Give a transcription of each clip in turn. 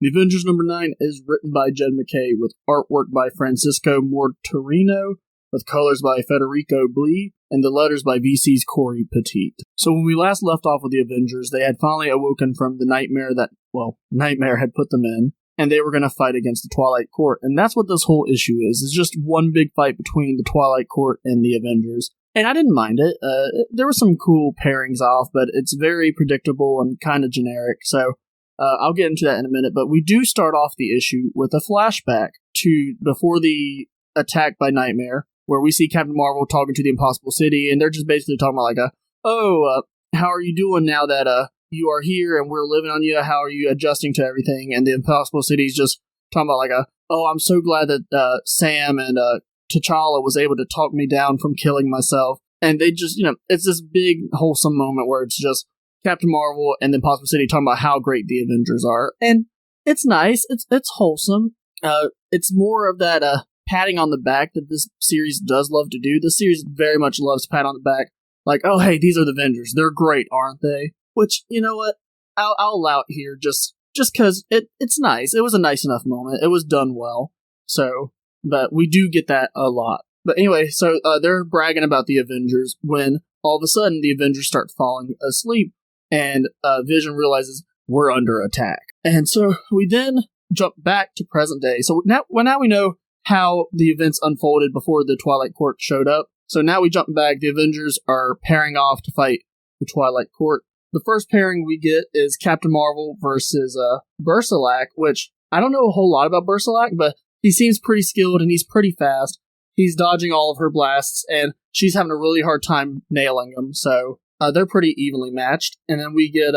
The Avengers number 9 is written by Jed MacKay with artwork by Francisco Mortorino, with colors by Federico Blee, and the letters by VC's Corey Petit. So when we last left off with the Avengers, they had finally awoken from the nightmare that, Nightmare had put them in, and they were going to fight against the Twilight Court. And that's what this whole issue is. It's just one big fight between the Twilight Court and the Avengers. And I didn't mind it. There were some cool pairings off, but it's very predictable and kind of generic. So I'll get into that in a minute. But we do start off the issue with a flashback to before the attack by Nightmare, where we see Captain Marvel talking to the Impossible City, and they're just basically talking about how are you doing now that you are here and we're living on you? How are you adjusting to everything? And the Impossible City's just talking about I'm so glad that Sam and T'Challa was able to talk me down from killing myself. And they just, it's this big wholesome moment where it's just Captain Marvel and the Impossible City talking about how great the Avengers are. And it's nice. It's wholesome. It's more of that patting on the back that this series does love to do. This series very much loves to pat on the back. Like, oh, hey, these are the Avengers. They're great, aren't they? Which, you know what? I'll allow it here just because it's nice. It was a nice enough moment. It was done well. So, but we do get that a lot. But anyway, so they're bragging about the Avengers when all of a sudden the Avengers start falling asleep and Vision realizes we're under attack. And so we then jump back to present day. So now we know how the events unfolded before the Twilight Court showed up. So now we jump back. The Avengers are pairing off to fight the Twilight Court. The first pairing we get is Captain Marvel versus Bersalak, which I don't know a whole lot about Bersalak, but he seems pretty skilled and he's pretty fast. He's dodging all of her blasts, and she's having a really hard time nailing them, so they're pretty evenly matched. And then we get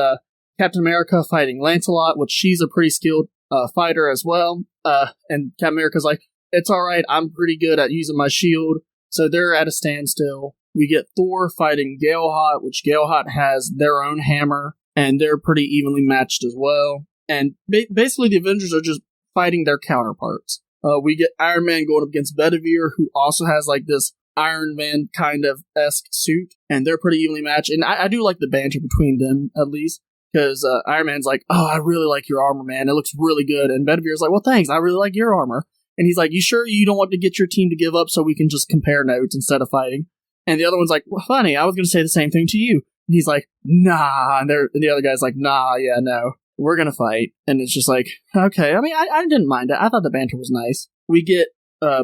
Captain America fighting Lancelot, which she's a pretty skilled fighter as well. And Captain America's like, it's alright, I'm pretty good at using my shield, so they're at a standstill. We get Thor fighting Galehot, which Galehot has their own hammer, and they're pretty evenly matched as well. And basically the Avengers are just fighting their counterparts. We get Iron Man going up against Bedivere, who also has this Iron Man kind of esque suit, and they're pretty evenly matched. And I do like the banter between them, at least, because Iron Man's like, oh, I really like your armor, man. It looks really good. And Bedivere's like, well, thanks, I really like your armor. And he's like, you sure you don't want to get your team to give up so we can just compare notes instead of fighting? And the other one's like, well, funny, I was going to say the same thing to you. And he's like, nah. And the other guy's like, nah, yeah, no. We're going to fight. And it's just like, okay. I mean, I didn't mind it. I thought the banter was nice. We get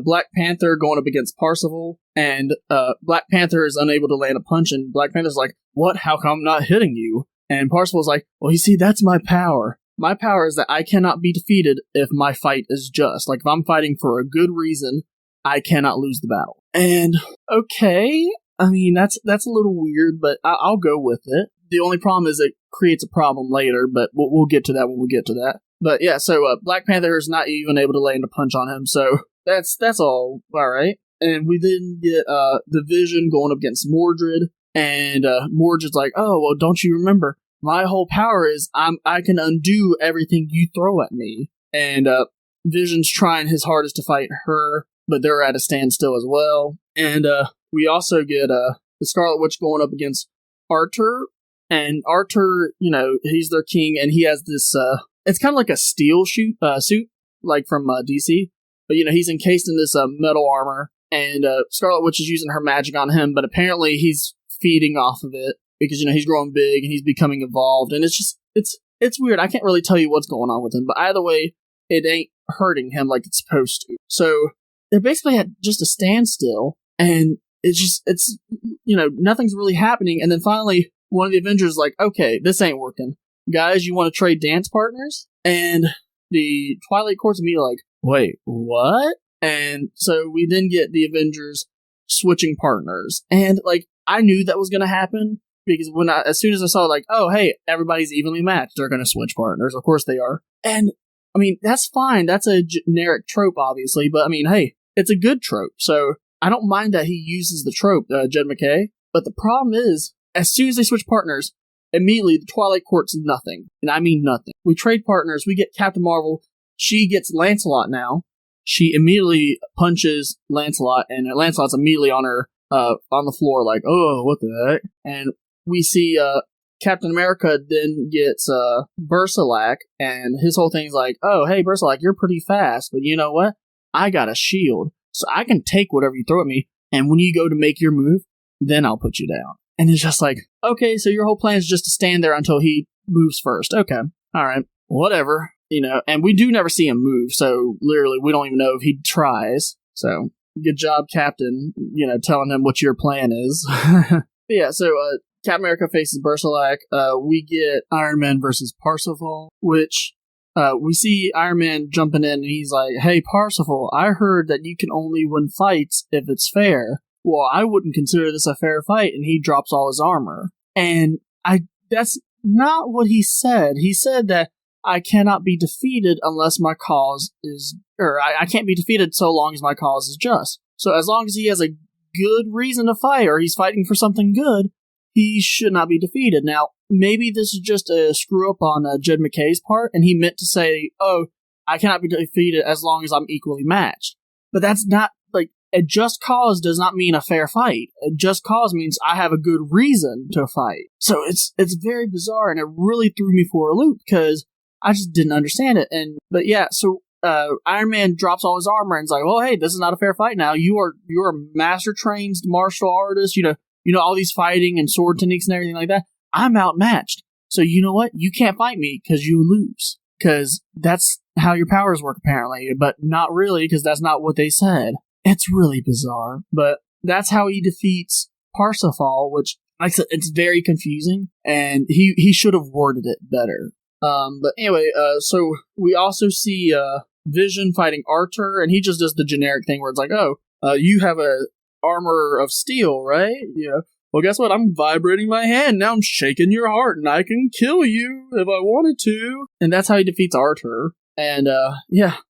Black Panther going up against Parsifal, and Black Panther is unable to land a punch, and Black Panther's like, what? How come I'm not hitting you? And Parsifal's like, well, you see, that's my power. My power is that I cannot be defeated if my fight is just. Like, if I'm fighting for a good reason, I cannot lose the battle. And, okay, I mean, that's a little weird, but I'll go with it. The only problem is it creates a problem later, but we'll get to that when we get to that. But yeah, so Black Panther is not even able to land a punch on him, so that's all right. And we then get the Vision going up against Mordred, and Mordred's like, oh, well, don't you remember? My whole power is I can undo everything you throw at me. And Vision's trying his hardest to fight her, but they're at a standstill as well. And we also get the Scarlet Witch going up against Arthur. And Arthur, he's their king, and he has this, it's kind of like a steel suit, like from DC. But, he's encased in this metal armor, and Scarlet Witch is using her magic on him, but apparently he's feeding off of it, because, he's growing big, and he's becoming evolved, and it's just, it's weird. I can't really tell you what's going on with him, but either way, it ain't hurting him like it's supposed to. So, they're basically at just a standstill, and it's nothing's really happening, and then finally, one of the Avengers is like, okay, this ain't working. Guys, you want to trade dance partners? And the Twilight Court's immediately like, wait, what? And so we then get the Avengers switching partners. And, I knew that was going to happen, because as soon as I saw, oh, hey, everybody's evenly matched, they're going to switch partners. Of course they are. And, I mean, that's fine. That's a generic trope, obviously. But, I mean, hey, it's a good trope. So I don't mind that he uses the trope, Jed MacKay. But the problem is, as soon as they switch partners, immediately the Twilight Court's nothing. And I mean nothing. We trade partners, we get Captain Marvel, she gets Lancelot now. She immediately punches Lancelot, and Lancelot's immediately on her, on the floor, like, oh, what the heck? And we see, Captain America then gets Bersalak, and his whole thing's like, oh, hey, Bersalak, you're pretty fast, but you know what? I got a shield, so I can take whatever you throw at me, and when you go to make your move, then I'll put you down. And it's just like, okay, so your whole plan is just to stand there until he moves first. Okay, all right, whatever. And we do never see him move, so literally we don't even know if he tries. So, good job, Captain, telling him what your plan is. Yeah, so Captain America faces Bersalak. We get Iron Man versus Parsifal, which we see Iron Man jumping in, and he's like, hey, Parsifal, I heard that you can only win fights if it's fair. Well, I wouldn't consider this a fair fight, and he drops all his armor. And that's not what he said. He said that I cannot be defeated unless my cause is, or I can't be defeated so long as my cause is just. So as long as he has a good reason to fight, or he's fighting for something good, he should not be defeated. Now, maybe this is just a screw up on Jed McKay's part, and he meant to say, oh, I cannot be defeated as long as I'm equally matched. But that's not, a just cause does not mean a fair fight. A just cause means I have a good reason to fight. So it's very bizarre, and it really threw me for a loop, because I just didn't understand it. But yeah, so Iron Man drops all his armor and is like, well, hey, this is not a fair fight now. You're a master trained martial artist, all these fighting and sword techniques and everything like that. I'm outmatched. So you know what? You can't fight me because you lose. Because that's how your powers work, apparently. But not really, because that's not what they said. It's really bizarre. But that's how he defeats Parsifal, which, like I said, it's very confusing. And he should have worded it better. But anyway, so we also see Vision fighting Arthur, and he just does the generic thing where it's like, oh, you have a armor of steel, right? Yeah. Well, guess what? I'm vibrating my hand. Now I'm shaking your heart, and I can kill you if I wanted to. And that's how he defeats Arthur. And,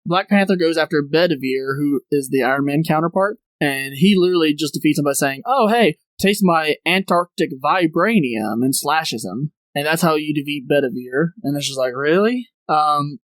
Black Panther goes after Bedivere, who is the Iron Man counterpart, and he literally just defeats him by saying, oh, hey, taste my Antarctic vibranium, and slashes him. And that's how you defeat Bedivere. And it's just like, really?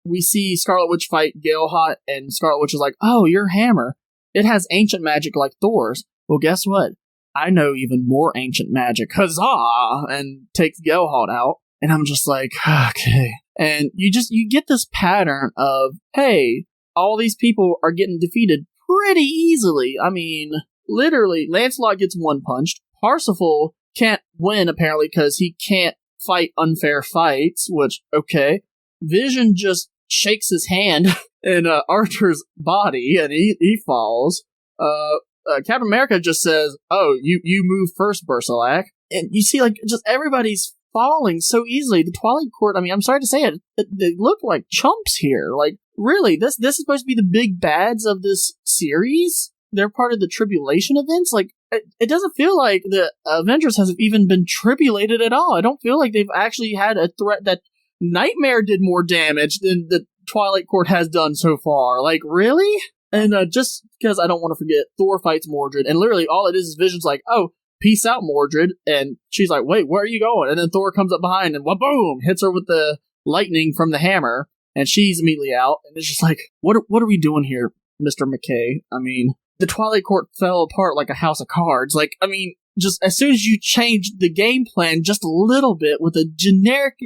We see Scarlet Witch fight Galehot, and Scarlet Witch is like, oh, your hammer. It has ancient magic like Thor's. Well, guess what? I know even more ancient magic. Huzzah! And takes Galehot out. And I'm just like, okay. And you get this pattern of, hey, all these people are getting defeated pretty easily. I mean, literally, Lancelot gets one-punched. Parsifal can't win, apparently, because he can't fight unfair fights, which, okay. Vision just shakes his hand in Arthur's body, and he falls. Captain America just says, oh, you move first, Bersalak. And you see, just everybody's falling so easily. The Twilight Court, I mean, I'm sorry to say it, they look like chumps here. Really, this is supposed to be the big bads of this series? They're part of the tribulation events? It doesn't feel like the Avengers has even been tribulated at all. I don't feel like they've actually had a threat that Nightmare did more damage than the Twilight Court has done so far. Really? And just because I don't want to forget, Thor fights Mordred, and literally all it is Vision's like, oh, peace out, Mordred, and she's like, wait, where are you going? And then Thor comes up behind and boom, hits her with the lightning from the hammer, and she's immediately out, and it's just like, what are we doing here, Mr. McKay? I mean, the Twilight Court fell apart like a house of cards. Just as soon as you changed the game plan just a little bit with a generic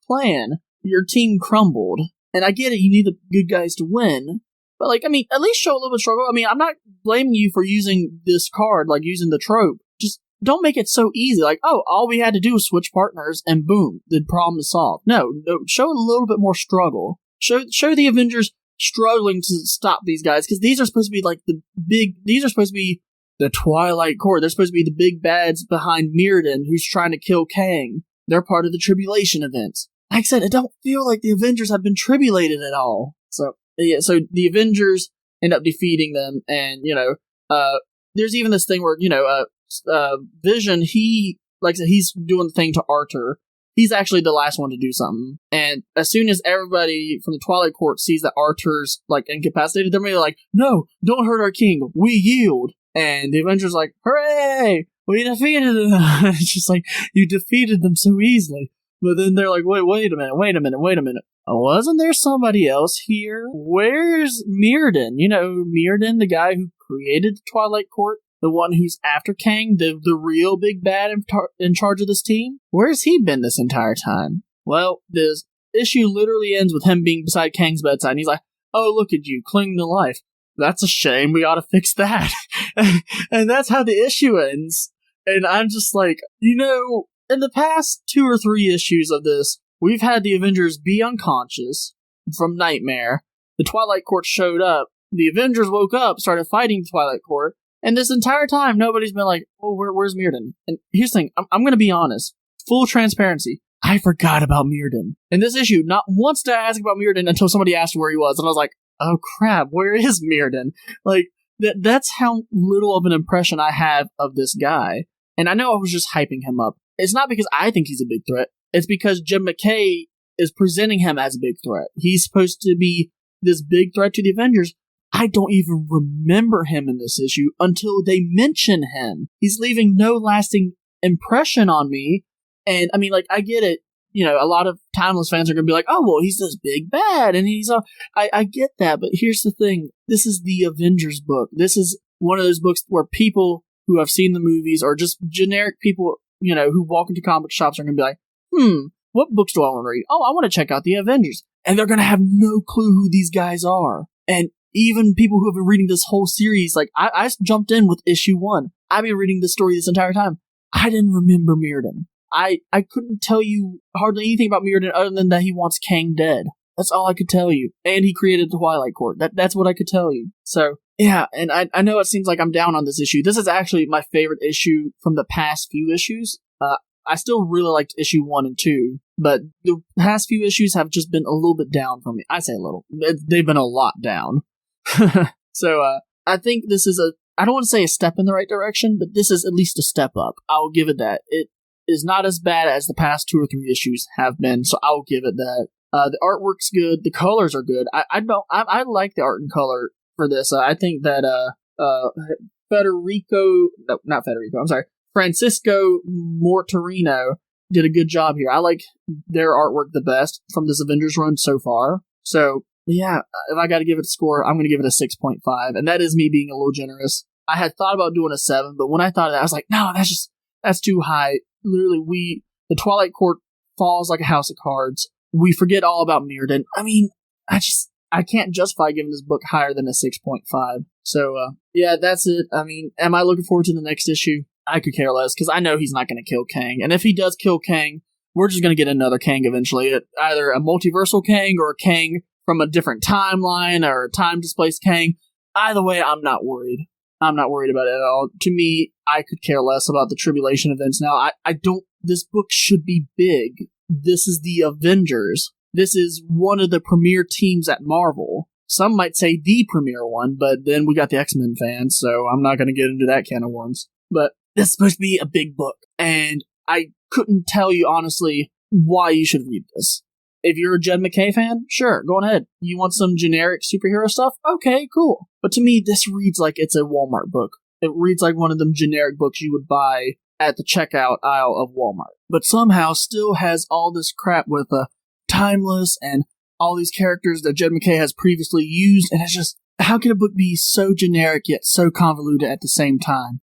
plan, your team crumbled. And I get it, you need the good guys to win. But, at least show a little bit of struggle. I mean, I'm not blaming you for using this card, using the trope. Just don't make it so easy. All we had to do was switch partners, and boom, the problem is solved. No, show a little bit more struggle. Show the Avengers struggling to stop these guys, because these are supposed to be, these are supposed to be the Twilight Court. They're supposed to be the big bads behind Mirrodin, who's trying to kill Kang. They're part of the tribulation events. Like I said, I don't feel like the Avengers have been tribulated at all. So the Avengers end up defeating them, and, there's even this thing where, Vision, like I said, he's doing the thing to Arthur. He's actually the last one to do something. And as soon as everybody from the Twilight Court sees that Arthur's, incapacitated, they're really like, no, don't hurt our king. We yield. And the Avengers like, hooray! We defeated them. It's just like, you defeated them so easily. But then they're like, wait a minute. Wasn't there somebody else here? Where's Mirrodin? Mirrodin, the guy who created the Twilight Court? the one who's after Kang, the real big bad in charge of this team, where has he been this entire time? Well, this issue literally ends with him being beside Kang's bedside, and he's like, oh, look at you, clinging to life. That's a shame. We ought to fix that. And that's how the issue ends. And I'm just like, in the past 2 or 3 issues of this, we've had the Avengers be unconscious from Nightmare. The Twilight Court showed up. The Avengers woke up, started fighting the Twilight Court. And this entire time, nobody's been like, oh, where's Mirrodin? And here's the thing. I'm going to be honest. Full transparency. I forgot about Mirrodin. In this issue, not once did I ask about Mirrodin until somebody asked where he was. And I was like, oh crap, where is Mirrodin? Like, that's how little of an impression I have of this guy. And I know I was just hyping him up. It's not because I think he's a big threat. It's because Jim McKay is presenting him as a big threat. He's supposed to be this big threat to the Avengers. I don't even remember him in this issue until they mention him. He's leaving no lasting impression on me. And I mean, like, I get it. A lot of Timeless fans are going to be like, oh, well, he's this big bad. And I get that. But here's the thing. This is the Avengers book. This is one of those books where people who have seen the movies or just generic people, who walk into comic shops are going to be like, what books do I want to read? Oh, I want to check out the Avengers. And they're going to have no clue who these guys are. And even people who have been reading this whole series, like, I jumped in with issue 1. I've been reading this story this entire time. I didn't remember Mirrodin. I couldn't tell you hardly anything about Mirrodin other than that he wants Kang dead. That's all I could tell you. And he created the Twilight Court. That's what I could tell you. So, yeah, and I know it seems like I'm down on this issue. This is actually my favorite issue from the past few issues. I still really liked issue 1 and 2, but the past few issues have just been a little bit down for me. I say a little. They've been a lot down. So, I think this is I don't want to say a step in the right direction, but this is at least a step up. I'll give it that. It is not as bad as the past 2 or 3 issues have been, so I'll give it that. The artwork's good. The colors are good. I like the art and color for this. I think that Francisco Mortorino did a good job here. I like their artwork the best from this Avengers run so far. So, yeah, if I got to give it a score, I'm going to give it a 6.5, and that is me being a little generous. I had thought about doing a 7, but when I thought of that, I was like, no, that's too high. Literally, the Twilight Court falls like a house of cards. We forget all about Mirrodin. I mean, I can't justify giving this book higher than a 6.5. So, yeah, that's it. I mean, am I looking forward to the next issue? I could care less, because I know he's not going to kill Kang. And if he does kill Kang, we're just going to get another Kang eventually. Either a multiversal Kang or a Kang from a different timeline or a time-displaced Kang. Either way, I'm not worried. I'm not worried about it at all. To me, I could care less about the tribulation events now. This book should be big. This is the Avengers. This is one of the premier teams at Marvel. Some might say the premier one, but then we got the X-Men fans, so I'm not going to get into that can of worms. But this is supposed to be a big book, and I couldn't tell you honestly why you should read this. If you're a Jed McKay fan, sure, go ahead. You want some generic superhero stuff? Okay, cool. But to me, this reads like it's a Walmart book. It reads like one of them generic books you would buy at the checkout aisle of Walmart. But somehow still has all this crap with Timeless and all these characters that Jed McKay has previously used. And it's just, how can a book be so generic yet so convoluted at the same time?